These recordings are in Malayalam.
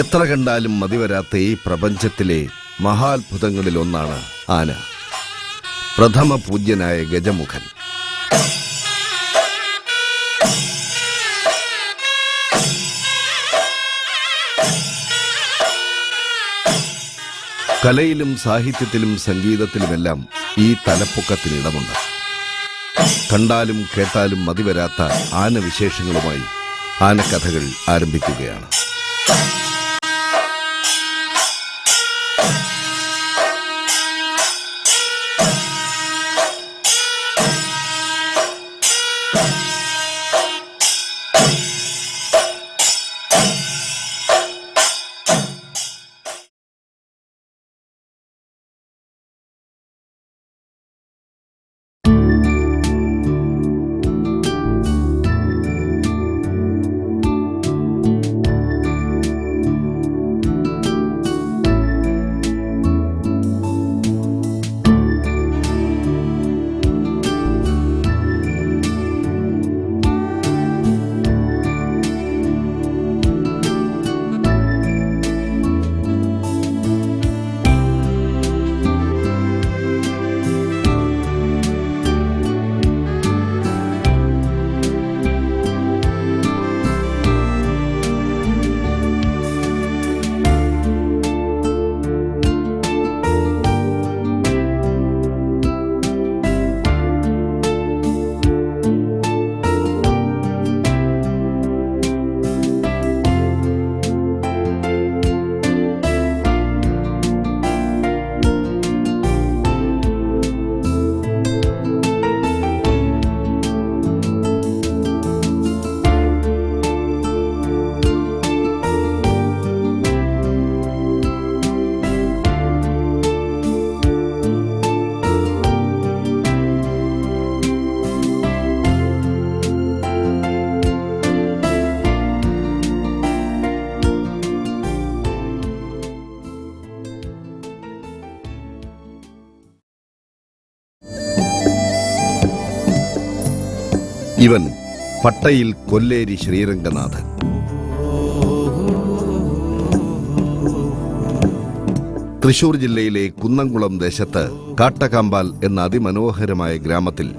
എത്ര കണ്ടാലും മതിവരാത്ത ഈ പ്രപഞ്ചത്തിലെ മഹാത്ഭുതങ്ങളിലൊന്നാണ് ആന. പ്രഥമ പൂജ്യനായ ഗജമുഖൻ. കലയിലും സാഹിത്യത്തിലും സംഗീതത്തിലുമെല്ലാം ഈ തലപ്പൊക്കത്തിനിടമുണ്ട്. കണ്ടാലും കേട്ടാലും മതിവരാത്ത ആനവിശേഷങ്ങളുമായി ആനക്കഥകൾ ആരംഭിക്കുകയാണ്. ഇവൻ പട്ടയിൽ കൊല്ലേരി ശ്രീരംഗനാഥൻ. തൃശൂർ ജില്ലയിലെ കുന്നംകുളം ദേശത്ത് കാട്ടകാമ്പാൽ എന്ന അതിമനോഹരമായ ഗ്രാമത്തിൽ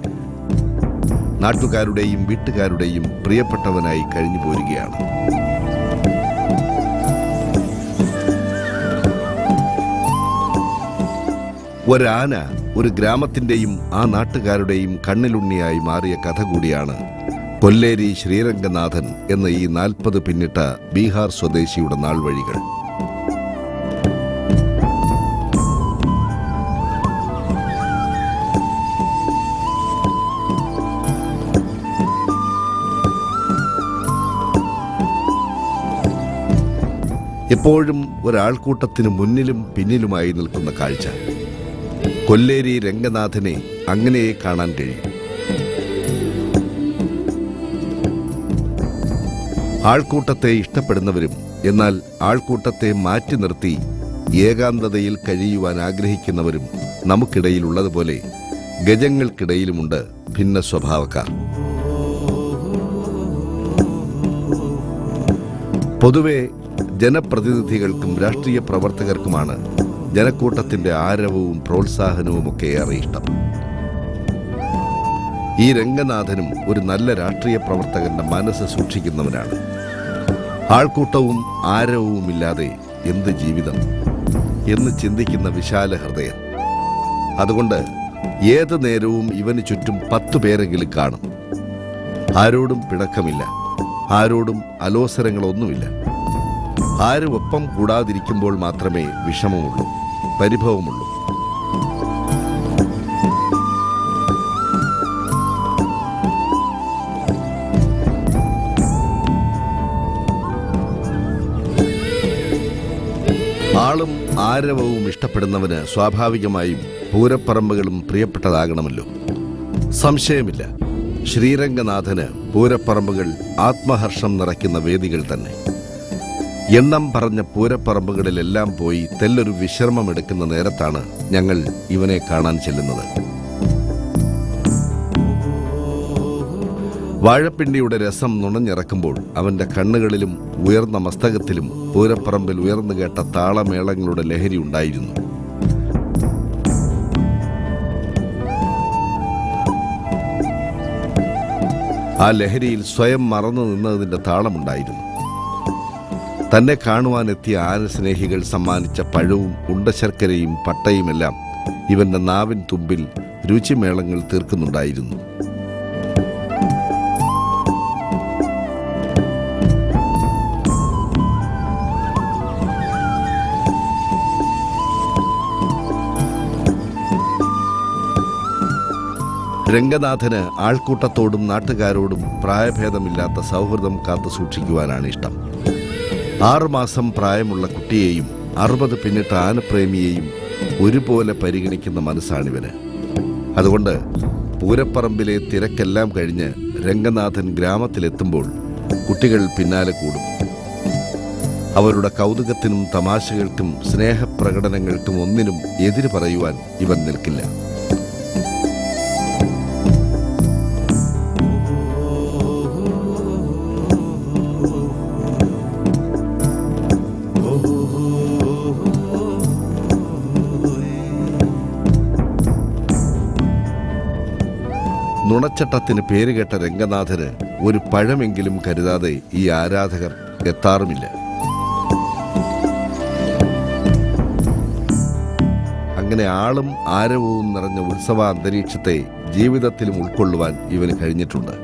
നാട്ടുകാരുടെയും വീട്ടുകാരുടെയും പ്രിയപ്പെട്ടവനായി കഴിഞ്ഞു പോരുകയാണ്. ഒരാന ഒരു ഗ്രാമത്തിന്റെയും ആ നാട്ടുകാരുടെയും കണ്ണിലുണ്ണിയായി മാറിയ കഥ കൂടിയാണ് കൊല്ലേരി ശ്രീരംഗനാഥൻ എന്ന ഈ 40 പിന്നിട്ട ബീഹാർ സ്വദേശിയുടെ നാൾവഴികൾ. എപ്പോഴും ഒരാൾക്കൂട്ടത്തിന് മുന്നിലും പിന്നിലുമായി നിൽക്കുന്ന കാഴ്ച കൊല്ലേരി രംഗനാഥനെ അങ്ങനെയേ കാണാൻ കഴിയും. ആൾക്കൂട്ടത്തെ ഇഷ്ടപ്പെടുന്നവരും എന്നാൽ ആൾക്കൂട്ടത്തെ മാറ്റി നിർത്തി ഏകാന്തതയിൽ കഴിയുവാൻ ആഗ്രഹിക്കുന്നവരും നമുക്കിടയിലുള്ളതുപോലെ ഗജങ്ങൾക്കിടയിലുമുണ്ട് ഭിന്ന സ്വഭാവക്കാർ. പൊതുവെ ജനപ്രതിനിധികൾക്കും രാഷ്ട്രീയ പ്രവർത്തകർക്കുമാണ് ജനക്കൂട്ടത്തിന്റെ ആരവവും പ്രോത്സാഹനവുമൊക്കെ ഏറെ ഇഷ്ടം. ഈ രംഗനാഥനും ഒരു നല്ല രാഷ്ട്രീയ പ്രവർത്തകന്റെ മനസ്സ് സൂക്ഷിക്കുന്നവനാണ്. ആൾക്കൂട്ടവും ആരവവുമില്ലാതെ എന്ത് ജീവിതം എന്ന് ചിന്തിക്കുന്ന വിശാല ഹൃദയൻ. അതുകൊണ്ട് ഏത് നേരവും ഇവന് ചുറ്റും 10 പേരെങ്കിലും കാണും. ആരോടും പിണക്കമില്ല, ആരോടും അലോസരങ്ങളൊന്നുമില്ല. ആരും ഒപ്പം കൂടാതിരിക്കുമ്പോൾ മാത്രമേ വിഷമമുള്ളൂ, പരിഭവമുള്ളൂ. ആളും ആരവവും ഇഷ്ടപ്പെടുന്നവന് സ്വാഭാവികമായും പൂരപ്പറമ്പുകളും പ്രിയപ്പെട്ടതാകണമല്ലോ. സംശയമില്ല, ശ്രീരംഗനാഥന് പൂരപ്പറമ്പുകൾ ആത്മഹർഷം നിറയ്ക്കുന്ന വേദികൾ തന്നെ. എണ്ണം പറഞ്ഞ പൂരപ്പറമ്പുകളിലെല്ലാം പോയി തെല്ലൊരു വിശ്രമമെടുക്കുന്ന നേരത്താണ് ഞങ്ങൾ ഇവനെ കാണാൻ ചെല്ലുന്നത്. വാഴപ്പിണ്ടിയുടെ രസം നുണഞ്ഞിറക്കുമ്പോൾ അവന്റെ കണ്ണുകളിലും ഉയർന്ന മസ്തകത്തിലും പൂരപ്പറമ്പിൽ ഉയർന്നു കേട്ട താളമേളങ്ങളുടെ ലഹരി ഉണ്ടായിരുന്നു. ആ ലഹരിയിൽ സ്വയം മറന്നു നിന്നതിന്റെ താളമുണ്ടായിരുന്നു. തന്നെ കാണുവാനെത്തിയ ആനസ്നേഹികൾ സമ്മാനിച്ച പഴവും ഉണ്ടശർക്കരയും പട്ടയുമെല്ലാം ഇവന്റെ നാവിൻ തുമ്പിൽ രുചിമേളങ്ങൾ തീർക്കുന്നുണ്ടായിരുന്നു. രംഗനാഥന് ആൾക്കൂട്ടത്തോടും നാട്ടുകാരോടും പ്രായഭേദമില്ലാത്ത സൗഹൃദം കാത്തു സൂക്ഷിക്കുവാനാണ് ഇഷ്ടം. 6 മാസം പ്രായമുള്ള കുട്ടിയെയും 60 പിന്നിട്ട ആനപ്രേമിയെയും ഒരുപോലെ പരിഗണിക്കുന്ന മനസ്സാണിവന്. അതുകൊണ്ട് പൂരപ്പറമ്പിലെ തിരക്കെല്ലാം കഴിഞ്ഞ് രംഗനാഥൻ ഗ്രാമത്തിലെത്തുമ്പോൾ കുട്ടികൾ പിന്നാലെ കൂടും. അവരുടെ കൗതുകത്തിനും തമാശകൾക്കും സ്നേഹപ്രകടനങ്ങൾക്കും ഒന്നിനും എതിര് പറയുവാൻ ഇവൻ നിൽക്കില്ല. നുണച്ചട്ടത്തിന് പേരുകേട്ട രംഗനാഥന് ഒരു പഴമെങ്കിലും കരുതാതെ ഈ ആരാധകർ എത്താറുമില്ല. അങ്ങനെ ആളും ആരവവും നിറഞ്ഞ ഉത്സവ അന്തരീക്ഷത്തെ ജീവിതത്തിലും ഉൾക്കൊള്ളുവാൻ ഇവന് കഴിഞ്ഞിട്ടുണ്ട്.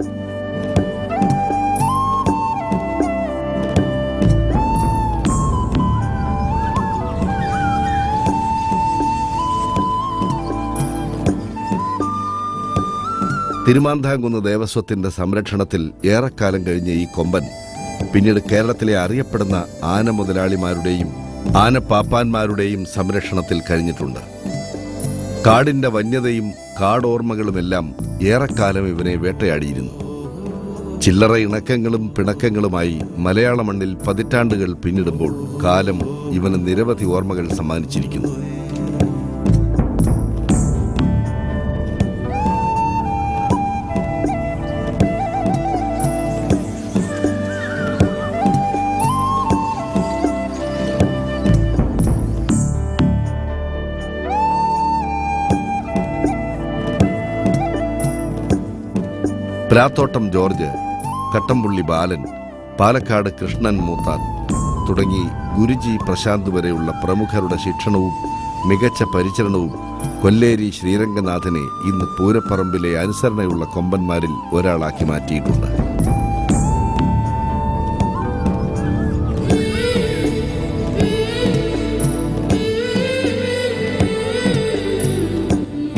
തിരുമാന്താംകുന്ന് ദേവസ്വത്തിന്റെ സംരക്ഷണത്തിൽ ഏറെക്കാലം കഴിഞ്ഞ ഈ കൊമ്പൻ പിന്നീട് കേരളത്തിലെ അറിയപ്പെടുന്ന ആന മുതലാളിമാരുടെയും ആനപ്പാപ്പാന്മാരുടെയും സംരക്ഷണത്തിൽ കഴിഞ്ഞിട്ടുണ്ട്. കാടിന്റെ വന്യതയും കാടോർമ്മകളുമെല്ലാം ഏറെക്കാലം ഇവനെ വേട്ടയാടിയിരുന്നു. ചില്ലറ ഇണക്കങ്ങളും പിണക്കങ്ങളുമായി മലയാള മണ്ണിൽ പതിറ്റാണ്ടുകൾ പിന്നിടുമ്പോൾ കാലം ഇവന് നിരവധി ഓർമ്മകൾ സമ്മാനിച്ചിരിക്കുന്നു. പ്ലാത്തോട്ടം ജോർജ്, കട്ടംപുള്ളി ബാലൻ, പാലക്കാട് കൃഷ്ണൻ മൂത്താൻ തുടങ്ങി ഗുരുജി പ്രശാന്ത് വരെയുള്ള പ്രമുഖരുടെ ശിക്ഷണവും മികച്ച പരിചരണവും കൊല്ലേരി ശ്രീരംഗനാഥനെ ഇന്ന് പൂരപ്പറമ്പിലെ അനുസരണയുള്ള കൊമ്പന്മാരിൽ ഒരാളാക്കി മാറ്റിയിട്ടുണ്ട്.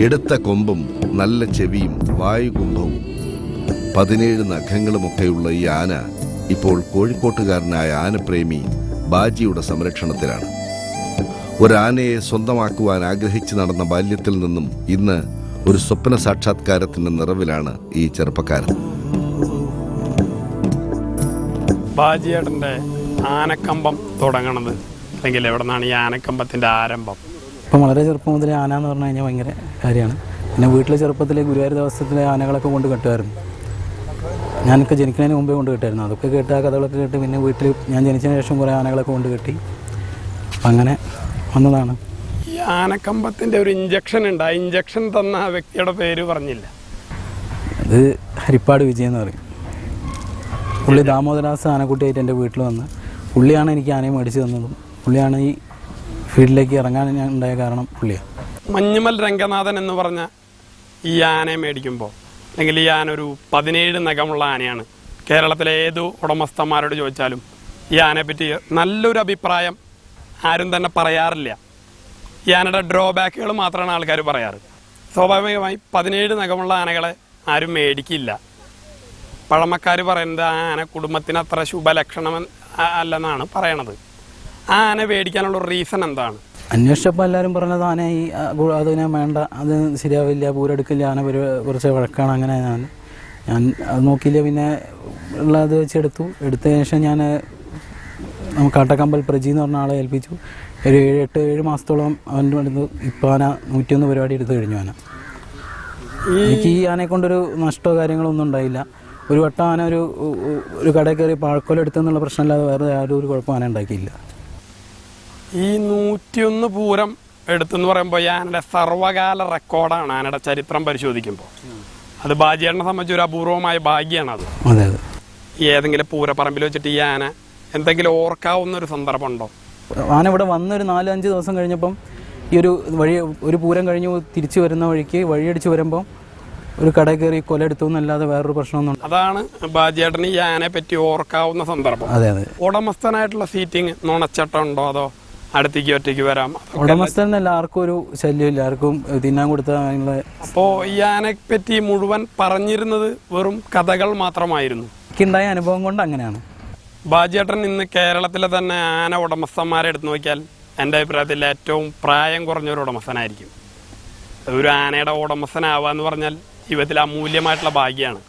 എടുത്ത കൊമ്പും നല്ല ചെവിയും വായുകുംഭവും 17 നഖങ്ങളുമൊക്കെയുള്ള ഈ ആന ഇപ്പോൾ കോഴിക്കോട്ടുകാരനായ ആനപ്രേമി ബാജിയുടെ സംരക്ഷണത്തിലാണ്. ഒരാനയെ സ്വന്തമാക്കുവാൻ ആഗ്രഹിച്ചു നടന്ന ബാല്യത്തിൽ നിന്നും ഇന്ന് ഒരു സ്വപ്ന സാക്ഷാത്കാരത്തിന്റെ നിറവിലാണ് ഈ ചെറുപ്പക്കാരൻ. ബാജിയേട്ടൻ്റെ ആനക്കമ്പം തുടങ്ങണത് അല്ലെങ്കിൽ എവിടെ നിന്നാണ് ഈ ആനക്കമ്പത്തിൻ്റെ ആരംഭം? ഇപ്പം വളരെ ചെറുപ്പം മുതലേ ആന എന്ന് പറഞ്ഞു കഴിഞ്ഞാൽ ഭയങ്കര കാര്യമാണ്. പിന്നെ വീട്ടിലെ ചെറുപ്പത്തിലെ ഗുരുവായൂർ ദിവസത്തിലെ ആനകളൊക്കെ കൊണ്ട് കെട്ടുമായിരുന്നു. ഞാനൊക്കെ ജനിക്കുന്നതിന് മുമ്പേ കൊണ്ട് കെട്ടായിരുന്നു. അതൊക്കെ കേട്ട് ആ കഥകളൊക്കെ കേട്ട് പിന്നെ വീട്ടിൽ ഞാൻ ജനിച്ചതിന് ശേഷം കുറേ ആനകളൊക്കെ കൊണ്ട് കെട്ടി അങ്ങനെ വന്നതാണ്. ഈ ആനക്കമ്പത്തിൻ്റെ ഒരു ഇഞ്ചക്ഷൻ ഉണ്ട്. ആ ഇഞ്ചക്ഷൻ തന്ന ആ വ്യക്തിയുടെ പേര് പറഞ്ഞില്ല. അത് ഹരിപ്പാട് വിജയൻ എന്ന് പറയും. പുള്ളി ദാമോദരാസ് ആനക്കുട്ടിയായിട്ട് എൻ്റെ വീട്ടിൽ വന്ന് പുള്ളിയാണ് എനിക്ക് ആനയെ മേടിച്ച് തന്നതും പുള്ളിയാണ് ഈ ഫീൽഡിലേക്ക് ഇറങ്ങാൻ ഞാൻ ഉണ്ടായ കാരണം പുള്ളിയാണ്. മഞ്ഞുമൽ രംഗനാഥൻ എന്ന് പറഞ്ഞ ഈ ആനയെ മേടിക്കുമ്പോൾ അല്ലെങ്കിൽ ഈ ആന ഒരു 17 നഖമുള്ള ആനയാണ് കേരളത്തിലെ ഏതു ഉടമസ്ഥന്മാരോട് ചോദിച്ചാലും ഈ ആനയെപ്പറ്റി നല്ലൊരു അഭിപ്രായം ആരും തന്നെ പറയാറില്ല. ഈ ആനയുടെ ഡ്രോബാക്കുകൾ മാത്രമാണ് ആൾക്കാർ പറയാറ്. സ്വാഭാവികമായി 17 നഖമുള്ള ആനകളെ ആരും മേടിക്കില്ല. പഴമക്കാർ പറയുന്നത് ആ ആന കുടുംബത്തിന് അത്ര ശുഭലക്ഷണം അല്ലെന്നാണ് പറയണത്. ആ ആന മേടിക്കാനുള്ള റീസൺ എന്താണ്? അന്വേഷിച്ചപ്പോൾ എല്ലാവരും പറഞ്ഞത് ആന അതിനെ വേണ്ട, അത് ശരിയാവില്ല, പൂരെടുക്കില്ല, ആന കുറച്ച് വഴക്കാണ്. അങ്ങനെ ഞാൻ അത് നോക്കിയില്ല. പിന്നെ ഉള്ളത് വെച്ചെടുത്തു. എടുത്തതിന് ശേഷം ഞാൻ കാട്ടക്കമ്പൽ പ്രജി എന്ന് പറഞ്ഞ ആളെ ഏൽപ്പിച്ചു. ഒരു 7 മാസത്തോളം അവൻ്റെ അടുത്ത് ഇപ്പോൾ ആന 101 പരിപാടി എടുത്തു കഴിഞ്ഞു. എനിക്ക് ഈ ആനയെ കൊണ്ടൊരു നഷ്ടമോ കാര്യങ്ങളോ ഒന്നും ഉണ്ടായില്ല. ഒരു വട്ടം ആന ഒരു കടയിൽ കയറി പാഴ്ക്കൊല എടുത്തെന്നുള്ള പ്രശ്നമില്ലാതെ വേറെ ആരും ഒരു കുഴപ്പം ആന ഉണ്ടാക്കിയില്ല. ഈ 101 പൂരം എടുത്തെന്ന് പറയുമ്പോൾ ഈ ആനയുടെ സർവകാല റെക്കോർഡാണ്. ആനയുടെ ചരിത്രം പരിശോധിക്കുമ്പോൾ അത് ബാജിയേട്ടനെ സംബന്ധിച്ച് ഒരു അപൂർവമായ ഭാഗ്യമാണ് അത്. അതെ അതെ. ഏതെങ്കിലും പൂരപ്പറമ്പിൽ വെച്ചിട്ട് ഈ ആന എന്തെങ്കിലും ഓർക്കാവുന്ന ഒരു സന്ദർഭം ഉണ്ടോ? ആന ഇവിടെ വന്നൊരു 4-5 ദിവസം കഴിഞ്ഞപ്പം ഈ ഒരു പൂരം കഴിഞ്ഞ് തിരിച്ചു വരുന്ന വഴിക്ക് വഴിയടിച്ച് വരുമ്പം ഒരു കടയിൽ കയറി കൊല എടുത്തു എന്നല്ലാതെ വേറൊരു പ്രശ്നമൊന്നും. അതാണ് ബാജിയേട്ടന് ഈ ആനയെ പറ്റി ഓർക്കാവുന്ന സന്ദർഭം. അതെ അതെ. ഉടമസ്ഥനായിട്ടുള്ള സീറ്റിംഗ് നുണച്ചട്ടം ഉണ്ടോ, അതോ അടുത്തേക്ക് ഒറ്റയ്ക്ക് വരാം? ഉടമസ്ഥനല്ല, ആർക്കും ഒരു ശല്യമില്ല, ആർക്കും തിന്നാൻ കൊടുത്ത. അപ്പോൾ ഈ ആനയെ പറ്റി മുഴുവൻ പറഞ്ഞിരുന്നത് വെറും കഥകൾ മാത്രമായിരുന്നു. എനിക്കുണ്ടായ അനുഭവം കൊണ്ട് അങ്ങനെയാണ്. ബാജിയേട്ടൻ ഇന്ന് കേരളത്തിലെ തന്നെ ആന ഉടമസ്ഥന്മാരെ എടുത്തു നോക്കിയാൽ എൻ്റെ അഭിപ്രായത്തിൽ ഏറ്റവും പ്രായം കുറഞ്ഞൊരു ഉടമസ്ഥനായിരിക്കും. ഒരു ആനയുടെ ഉടമസ്ഥനാവുക എന്ന് പറഞ്ഞാൽ ജീവിതത്തിൽ അമൂല്യമായിട്ടുള്ള ഭാഗ്യമാണ്.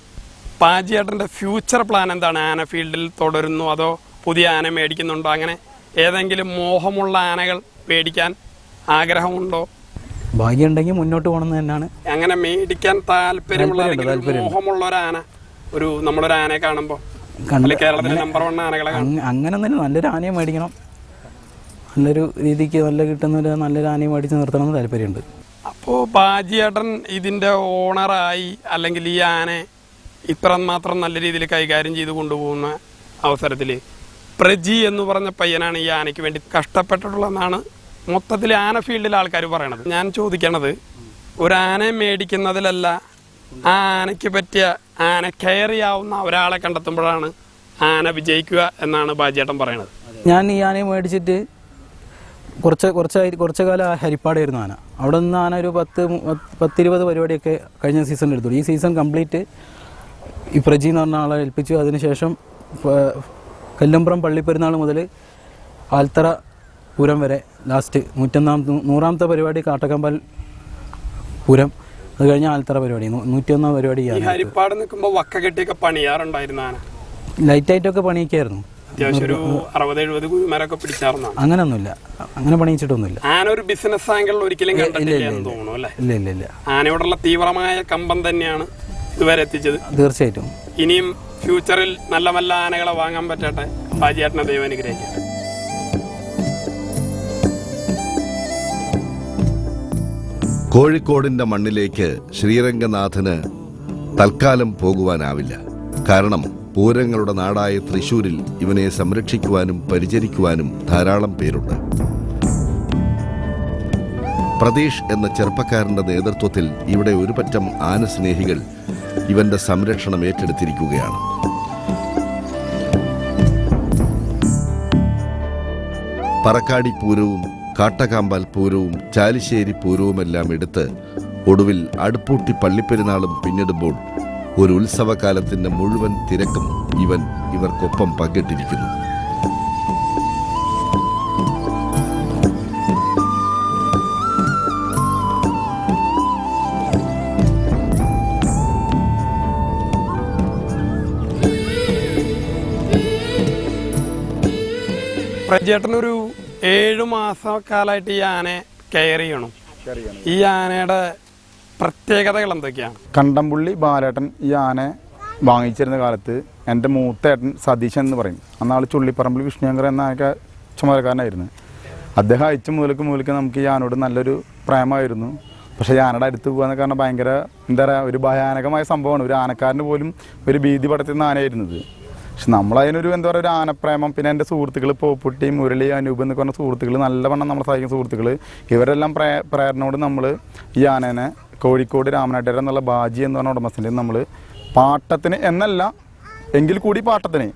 ബാജിയേട്ടൻ്റെ ഫ്യൂച്ചർ പ്ലാൻ എന്താണ്? ആന ഫീൽഡിൽ തുടരുന്നു, അതോ പുതിയ ആന മേടിക്കുന്നുണ്ടോ? അങ്ങനെ ഏതെങ്കിലും മോഹമുള്ള ആനകൾ മേടിക്കാൻ ആഗ്രഹമുണ്ടോ? ഭാഗ്യം ഉണ്ടെങ്കിൽ മുന്നോട്ട് പോകണമെന്ന് തന്നെയാണ്. അങ്ങനെ മേടിക്കാൻ താല്പര്യമുള്ള മോഹമുള്ള ഒരു ആന, നമ്മളൊരു ആനയെ കാണുമ്പോൾ കേരളത്തിലെ നമ്പർ 1 ആനകളെ അങ്ങനെ തന്നെ നല്ലൊരു ആനയെ മേടിക്കണം, നല്ലൊരു രീതിക്ക് നല്ല കിട്ടുന്ന നല്ലൊരു ആനയെ മേടിച്ച് നിർത്തണമെന്ന് താല്പര്യമുണ്ട്. അപ്പോൾ ബാജിയേട്ടൻ ഇതിൻ്റെ ഓണറായി അല്ലെങ്കിൽ ഈ ആനയെ ഇത്രമാത്രം നല്ല രീതിയിൽ കൈകാര്യം ചെയ്ത് കൊണ്ടുപോകുന്ന അവസരത്തിൽ പ്രജി എന്ന് പറഞ്ഞ പയ്യനാണ് ഈ ആനയ്ക്ക് വേണ്ടി കഷ്ടപ്പെട്ടിട്ടുള്ളതെന്നാണ് മൊത്തത്തിൽ ആന ഫീൽഡിലെ ആൾക്കാർ പറയണത്. ഞാൻ ചോദിക്കണത്, ഒരു ആനയെ മേടിക്കുന്നതിലല്ല, ആ ആനയ്ക്ക് പറ്റിയ ആന കെയർ ചെയ്യാവുന്ന ഒരാളെ കണ്ടെത്തുമ്പോഴാണ് ആന വിജയിക്കുക എന്നാണ് ബാജിയേട്ടൻ പറയണത്. ഞാൻ ഈ ആനയെ മേടിച്ചിട്ട് കുറച്ച് കാലം ഹരിപ്പാടായിരുന്നു ആന. അവിടെ നിന്ന് ആന ഒരു 10-20 പരിപാടിയൊക്കെ കഴിഞ്ഞ സീസണിൽ എടുത്തു. ഈ സീസൺ കംപ്ലീറ്റ് ഈ പ്രജി എന്ന് പറഞ്ഞ ആളെ ഏൽപ്പിച്ചു. അതിനുശേഷം കല്ലുംപുറം പള്ളിപ്പെരുന്നാൾ മുതൽ ആൽത്തറ പൂരം വരെ ലാസ്റ്റ് 100ാമത്തെ പരിപാടി കാട്ടക്കമ്പൽ പൂരം, അത് കഴിഞ്ഞ ആൽത്തറ പരിപാടി 101 പരിപാടി. ഹരിപ്പാട് നിൽക്കുമ്പോൾ വക്ക കെട്ടിയൊക്കെ പണിയാറുണ്ടായിരുന്നു ആന? ലൈറ്റായിട്ടൊക്കെ പണിയിക്കായിരുന്നു. അങ്ങനൊന്നുമില്ല, അങ്ങനെ പണിയിച്ചിട്ടൊന്നുമില്ല. ആന ഒരു ബിസിനസ് ആംഗിളിൽ ഒരിക്കലും തോന്നുന്നു അല്ലേ? ഇല്ല. ആനയോടുള്ള തീവ്രമായ കമ്പം തന്നെയാണ് ഇതുവരെ എത്തിച്ചത്. തീർച്ചയായിട്ടും. ഇനിയും ഫ്യൂച്ചറിൽ നല്ല ആനകളെ വാങ്ങാൻ പറ്റട്ടെ. ബാജിയേട്ടനെ ദൈവം അനുഗ്രഹിക്കട്ടെ. കോഴിക്കോടിന്റെ മണ്ണിലേക്ക് ശ്രീരംഗനാഥന് തൽക്കാലം പോകുവാനാവില്ല. കാരണം പൂരങ്ങളുടെ നാടായ തൃശ്ശൂരിൽ ഇവനെ സംരക്ഷിക്കുവാനും പരിചരിക്കുവാനും ധാരാളം പേരുണ്ട്. പ്രതീഷ് എന്ന ചെറുപ്പക്കാരന്റെ നേതൃത്വത്തിൽ ഇവിടെ ഒരു പറ്റം ആനസ്നേഹികൾ ഇവന്റെ സംരക്ഷണം ഏറ്റെടുത്തിരിക്കുകയാണ്. പറക്കാടി പൂരവും കാട്ടകാമ്പാൽ പൂരവും ചാലിശ്ശേരി പൂരവുമെല്ലാം എടുത്ത് ഒടുവിൽ അടുപ്പൂട്ടി പള്ളിപ്പെരുന്നാളും പിന്നിടുമ്പോൾ ഒരു ഉത്സവകാലത്തിന്റെ മുഴുവൻ തിരക്കും ഇവർക്കൊപ്പം പങ്കിട്ടിരിക്കുന്നു. പ്രജേട്ടനൊരു 7 മാസക്കാലമായിട്ട് ഈ ആനയെ കെയർ ചെയ്യണം. ഈ ആനയുടെ പ്രത്യേകതകൾ എന്തൊക്കെയാണ്? കണ്ടംപുള്ളി ബാലേട്ടൻ ഈ ആനയെ വാങ്ങിച്ചിരുന്ന കാലത്ത് എൻ്റെ മൂത്തേട്ടൻ സതീശൻ എന്ന് പറയും. അന്നാൾ ചുള്ളിപ്പറമ്പിൽ വിഷ്ണുശങ്കർ എന്ന ആനയൊക്കെ ചുമതലക്കാരനായിരുന്നു. അദ്ദേഹം അയച്ച മുതൽക്ക് നമുക്ക് ഈ ആനയോട് നല്ലൊരു പ്രേമമായിരുന്നു. പക്ഷേ ഈ ആനയുടെ അടുത്ത് പോകുക എന്നൊക്കെ പറഞ്ഞാൽ ഭയങ്കര എന്താ പറയുക, ഒരു ഭയാനകമായ സംഭവമാണ്. ഒരു ആനക്കാരന് പോലും ഒരു ഭീതി പടർത്തുന്ന ആനയായിരുന്നത്. പക്ഷെ നമ്മളതിനൊരു എന്താ പറയുക, ഒരു ആനപ്രേമം. പിന്നെ എൻ്റെ സുഹൃത്തുക്കൾ പോപ്പുട്ടി, മുരളി, അനൂപ് എന്നൊക്കെ പറഞ്ഞ സുഹൃത്തുക്കൾ, നല്ലവണ്ണം നമ്മളെ സഹായിക്കുന്ന സുഹൃത്തുക്കൾ, ഇവരെല്ലാം പ്രേരണയോട് നമ്മൾ ഈ ആനേനെ കോഴിക്കോട് രാമനാട്ടുകര എന്നുള്ള ബാജി എന്ന് പറഞ്ഞ ഉടമസ്ഥൻ്റെ നമ്മൾ പാട്ടത്തിന് എന്നല്ല എങ്കിൽ കൂടി പാട്ടത്തിന്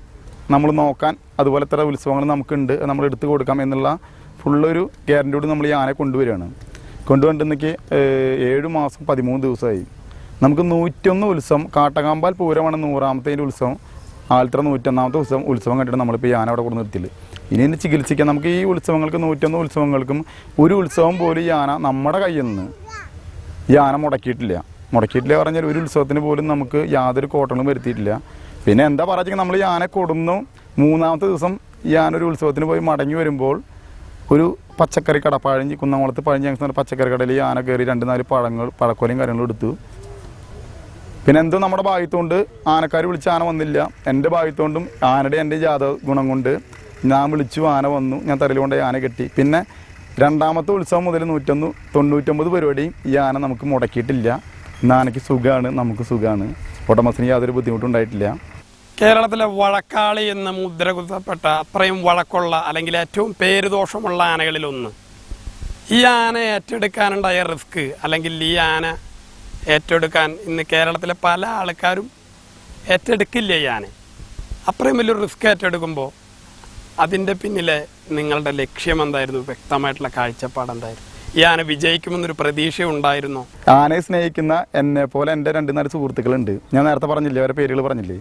നമ്മൾ നോക്കാൻ അതുപോലെ ഇത്ര ഉത്സവങ്ങൾ നമുക്കുണ്ട്, നമ്മൾ എടുത്തു കൊടുക്കാം എന്നുള്ള ഫുള്ളൊരു ഗ്യാരൻറ്റിയോട് നമ്മൾ ഈ ആനയെ കൊണ്ടുവരികയാണ്. കൊണ്ടുവന്നിട്ടുണ്ടെങ്കിൽ 7 മാസം 13 ദിവസമായി. നമുക്ക് 101 ഉത്സവം, കാട്ടകാമ്പാൽ പൂരമാണ് 100ാമത്തെ ഉത്സവം, ആൽത്തറ 101ാമത്തെ ഉത്സവം കണ്ടിട്ട് നമ്മളിപ്പോൾ ഈ ആന അവിടെ കൊണ്ട് നിർത്തിയില്ല. ഇനി ഇതിനെ ചികിത്സിക്കാൻ നമുക്ക് ഈ ഉത്സവങ്ങൾക്ക് 101 ഉത്സവങ്ങൾക്കും ഒരു ഉത്സവം പോലും ഈ ആന നമ്മുടെ കയ്യിൽ നിന്ന് ഈ ആന മുടക്കിയിട്ടില്ല പറഞ്ഞാൽ ഒരു ഉത്സവത്തിന് പോലും നമുക്ക് യാതൊരു കോട്ടങ്ങളും വരുത്തിയിട്ടില്ല. പിന്നെ എന്താ പറയുക, നമ്മൾ ഈ ആന കൊടുന്നു 3ാമത്തെ ദിവസം ഈ ആന ഒരു ഉത്സവത്തിന് പോയി മടങ്ങി വരുമ്പോൾ ഒരു പച്ചക്കറി കട, പഴഞ്ഞി കുന്നംകുളത്ത് പഴഞ്ഞി ജംഗ്ഷൻ പച്ചക്കറി കടയിൽ ഈ ആന കയറി 2-4 പഴക്കൊലയും കാര്യങ്ങളും എടുത്തു. പിന്നെ എന്തോ നമ്മുടെ ഭാഗ്യത്തോണ്ട് ആനക്കാർ വിളിച്ച് ആന വന്നില്ല. എൻ്റെ ഭാഗ്യത്തോണ്ടും ആനയുടെ എൻ്റെ ജാതക ഗുണം കൊണ്ട് ഞാൻ വിളിച്ചു, ആന വന്നു, ഞാൻ തലയിൽ കൊണ്ട് ആന കെട്ടി. പിന്നെ 2ാമത്തെ ഉത്സവം മുതൽ 199 പരിപാടിയും ഈ ആന നമുക്ക് മുടക്കിയിട്ടില്ല. ഇന്ന് ആനയ്ക്ക് സുഖമാണ്, നമുക്ക് സുഖമാണ്, ഉടമസ്ഥന് യാതൊരു ബുദ്ധിമുട്ടുണ്ടായിട്ടില്ല. കേരളത്തിലെ വഴക്കാളി എന്ന മുദ്ര കുത്തപ്പെട്ട അത്രയും വഴക്കുള്ള അല്ലെങ്കിൽ ഏറ്റവും പേരുദോഷമുള്ള ആനകളിലൊന്ന്. ഈ ആന ഏറ്റെടുക്കാനുണ്ടായ റിസ്ക് അല്ലെങ്കിൽ ഈ ആന ഏറ്റെടുക്കാൻ ഇന്ന് കേരളത്തിലെ പല ആൾക്കാരും ഏറ്റെടുക്കില്ല. ഈ ആന അത്രയും വലിയൊരു റിസ്ക് ഏറ്റെടുക്കുമ്പോൾ അതിൻ്റെ പിന്നിലെ നിങ്ങളുടെ ലക്ഷ്യം എന്തായിരുന്നു? വ്യക്തമായിട്ടുള്ള കാഴ്ചപ്പാട് എന്തായിരുന്നു? ഈ ആന വിജയിക്കുമെന്നൊരു പ്രതീക്ഷ ഉണ്ടായിരുന്നോ? ആനയെ സ്നേഹിക്കുന്ന എന്നെ പോലെ എൻ്റെ 2-4 സുഹൃത്തുക്കളുണ്ട്. ഞാൻ നേരത്തെ പറഞ്ഞില്ലേ, അവരുടെ പേരുകൾ പറഞ്ഞില്ലേ.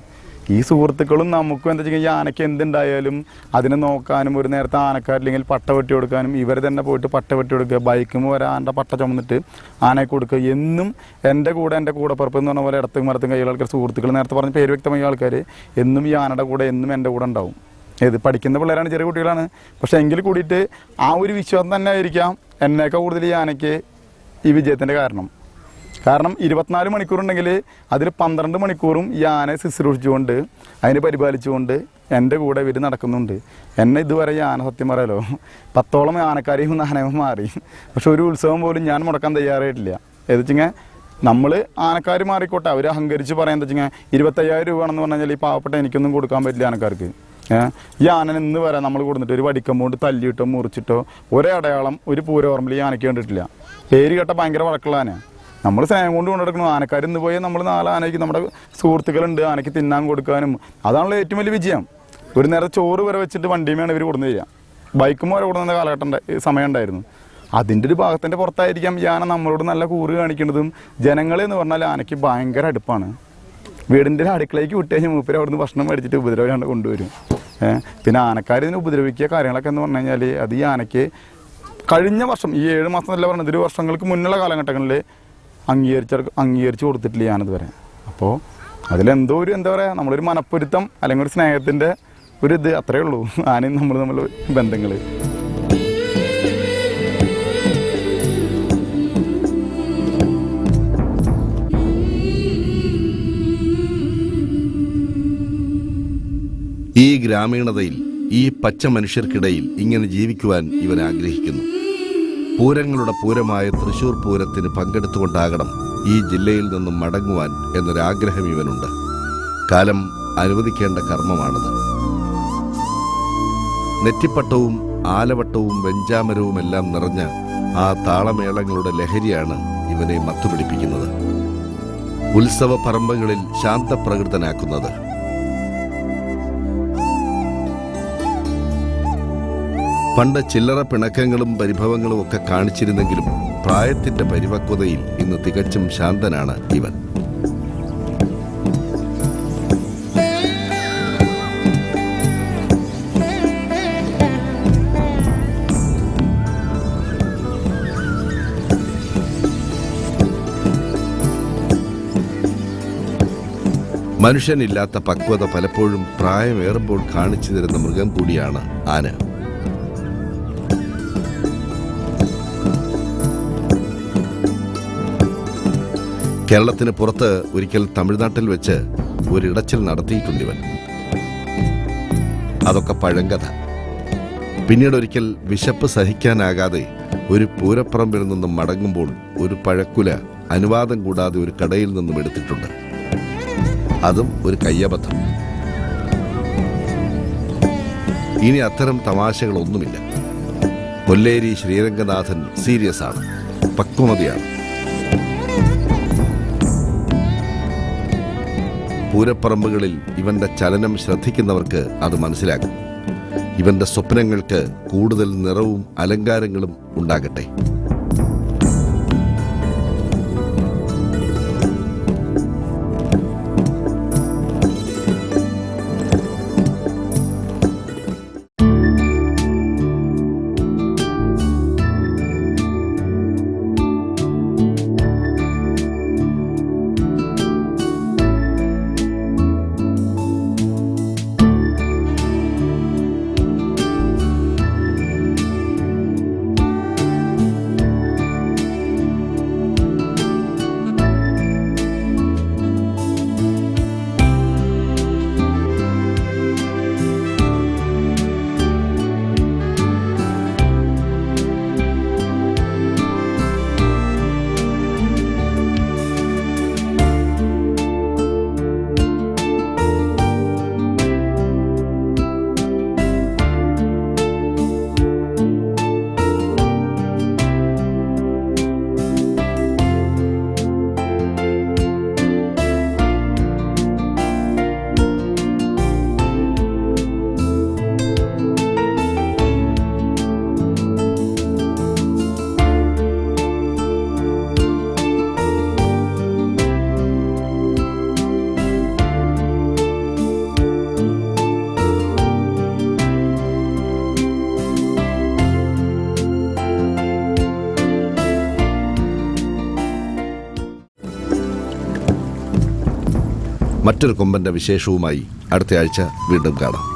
ഈ സുഹൃത്തുക്കളും നമുക്കും എന്താ വെച്ചാൽ ഈ ആനയ്ക്ക് എന്തുണ്ടായാലും അതിനെ നോക്കാനും ഒരു നേരത്തെ ആനക്കാരില്ലെങ്കിൽ പട്ട വെട്ടി കൊടുക്കാനും ഇവർ തന്നെ പോയിട്ട് പട്ട വെട്ടി കൊടുക്കുക, ബൈക്കും വരെ ആൻ്റെ പട്ട ചുമന്നിട്ട് ആനയെ കൊടുക്കുക. എന്നും എൻ്റെ കൂടെ പുറപ്പ് എന്ന് പറഞ്ഞ പോലെ ഇടത്തും മരത്തും കൈയുള്ള ആൾക്കാർ, സുഹൃത്തുക്കൾ, നേരത്തെ പറഞ്ഞ പേര് വ്യക്തമായ ആൾക്കാർ എന്നും ഈ ആനയുടെ കൂടെ എന്നും എൻ്റെ കൂടെ ഉണ്ടാവും. ഏത് പഠിക്കുന്ന പിള്ളേരാണ്, ചെറിയ കുട്ടികളാണ്. പക്ഷേ എങ്കിൽ കൂടിയിട്ട് ആ ഒരു വിശ്വാസം തന്നെ ആയിരിക്കാം എന്നേക്കാൾ കൂടുതൽ ഈ ആനയ്ക്ക് ഈ വിജയത്തിൻ്റെ കാരണം. 24 മണിക്കൂറുണ്ടെങ്കിൽ അതിൽ 12 മണിക്കൂറും ഈ ആനയെ ശുശ്രൂഷിച്ചുകൊണ്ട് അതിനെ പരിപാലിച്ചുകൊണ്ട് എൻ്റെ കൂടെ ഇവർ നടക്കുന്നുണ്ട്. എന്നെ ഇതുവരെ ഈ ആന സത്യം പറയാലോ 10ഓളം ആനക്കാരെയും ആനയും മാറി. പക്ഷെ ഒരു ഉത്സവം പോലും ഞാൻ മുടക്കാൻ തയ്യാറായിട്ടില്ല. ഏത് വെച്ചിങ്ങനെ നമ്മൾ ആനക്കാർ മാറിക്കോട്ടെ, അവർ അഹങ്കരിച്ച് പറയാൻ എന്താ വെച്ചാൽ 25,000 രൂപയാണെന്ന് പറഞ്ഞാൽ ഈ പാവപ്പെട്ട എനിക്കൊന്നും കൊടുക്കാൻ പറ്റില്ല ആനക്കാർക്ക്. ഈ ആനനെ ഇന്ന് വരെ നമ്മൾ കൊടുത്തിട്ട് ഒരു വടിക്കമ്പോണ്ട് തല്ലിയിട്ടോ മുറിച്ചിട്ടോ ഒരേ അടയാളം ഒരു പൂരോർമ്മിൽ ഈ ആനയ്ക്ക് കണ്ടിട്ടില്ല. പേര് കേട്ട ഭയങ്കര വഴക്കുള്ള ആന. നമ്മൾ സ്നേഹം കൊണ്ട് കൊണ്ടെടുക്കണം. ആനക്കാർ ഇന്ന് പോയി നമ്മൾ 4 ആനയ്ക്ക് നമ്മുടെ സുഹൃത്തുക്കളുണ്ട് ആനയ്ക്ക് തിന്നാൻ കൊടുക്കാനും. അതാണല്ലോ ഏറ്റവും വലിയ വിജയം. ഒരു നേരം ചോറ് വരെ വെച്ചിട്ട് വണ്ടിയുമാണ് ഇവർ കൊടുന്നു തരിക. ബൈക്കും വരെ കൊടുക്കുന്ന കാലഘട്ടം സമയം ഉണ്ടായിരുന്നു. അതിൻ്റെ ഒരു ഭാഗത്തിൻ്റെ പുറത്തായിരിക്കാം ഈ ആന നമ്മളോട് നല്ല കൂറ് കാണിക്കുന്നതും. ജനങ്ങളെന്ന് പറഞ്ഞാൽ ആനയ്ക്ക് ഭയങ്കര അടുപ്പാണ്. വീടിൻ്റെ അടുക്കളയ്ക്ക് വിട്ട് കഴിഞ്ഞാൽ മൂപ്പര് അവിടുന്ന് ഭക്ഷണം മേടിച്ചിട്ട് ഉപദ്രവം കൊണ്ടുവരും. പിന്നെ ആനക്കാർ ഇതിനെ ഉപദ്രവിക്കുക കാര്യങ്ങളൊക്കെ എന്ന് പറഞ്ഞു കഴിഞ്ഞാൽ അത് ഈ ആനയ്ക്ക് കഴിഞ്ഞ വർഷം ഈ 7 മാസം എന്നല്ല പറഞ്ഞത്, 1 വർഷങ്ങൾക്ക് മുന്നുള്ള കാലഘട്ടങ്ങളിൽ അംഗീകരിച്ച് കൊടുത്തിട്ടില്ല ഞാനത് വരെ. അപ്പോൾ അതിലെന്തോ ഒരു എന്താ പറയുക, നമ്മളൊരു മനപ്പൊരുത്തം അല്ലെങ്കിൽ ഒരു സ്നേഹത്തിൻ്റെ ഒരു ഇത് അത്രയേ ഉള്ളൂ ആനയും നമ്മൾ ബന്ധങ്ങൾ. ഈ ഗ്രാമീണതയിൽ, ഈ പച്ച മനുഷ്യർക്കിടയിൽ ഇങ്ങനെ ജീവിക്കുവാൻ ഇവൻ ആഗ്രഹിക്കുന്നു. പൂരങ്ങളുടെ പൂരമായ തൃശ്ശൂർ പൂരത്തിന് പങ്കെടുത്തുകൊണ്ടാകണം ഈ ജില്ലയിൽ നിന്നും മടങ്ങുവാൻ എന്നൊരാഗ്രഹം ഇവനുണ്ട്. കാലം അനുവദിക്കേണ്ട കർമ്മമാണത്. നെറ്റിപ്പട്ടവും ആലവട്ടവും വെഞ്ചാമരവുമെല്ലാം നിറഞ്ഞ ആ താളമേളങ്ങളുടെ ലഹരിയാണ് ഇവനെ മത്തുപിടിപ്പിക്കുന്നത്, ഉത്സവ പറമ്പുകളിൽ ശാന്തപ്രകൃതനാക്കുന്നത്. പണ്ട് ചില്ലറ പിണക്കങ്ങളും പരിഭവങ്ങളും ഒക്കെ കാണിച്ചിരുന്നെങ്കിലും പ്രായത്തിന്റെ പരിപക്വതയിൽ ഇന്ന് തികച്ചും ശാന്തനാണ് ഇവൻ. മനുഷ്യനില്ലാത്ത പക്വത പലപ്പോഴും പ്രായമേറുമ്പോൾ കാണിച്ചു തരുന്ന മൃഗം കൂടിയാണ് ആന. കേരളത്തിന് പുറത്ത് ഒരിക്കൽ തമിഴ്നാട്ടിൽ വെച്ച് ഒരിടച്ചിൽ നടത്തിയിട്ടുണ്ടിവൻ. അതൊക്കെ പഴങ്കഥ. പിന്നീട് ഒരിക്കൽ വിശപ്പ് സഹിക്കാനാകാതെ ഒരു പൂരപ്പറമ്പിൽ നിന്നും മടങ്ങുമ്പോൾ ഒരു പഴക്കുല അനുവാദം കൂടാതെ ഒരു കടയിൽ നിന്നും എടുത്തിട്ടുണ്ട്. അതും ഒരു കയ്യബദ്ധം. ഇനി അത്തരം തമാശകളൊന്നുമില്ല. കൊല്ലേരി ശ്രീരംഗനാഥൻ സീരിയസ് ആണ്, പക്വമതിയാണ്. പൂരപ്പറമ്പുകളിൽ ഇവന്റെ ചലനം ശ്രദ്ധിക്കുന്നവർക്ക് അത് മനസ്സിലാകും. ഇവന്റെ സ്വപ്നങ്ങൾക്ക് കൂടുതൽ നിറവും അലങ്കാരങ്ങളും ഉണ്ടാകട്ടെ. മറ്റൊരു കൊമ്പന്റെ വിശേഷവുമായി അടുത്ത ആഴ്ച വീണ്ടും കാണാം.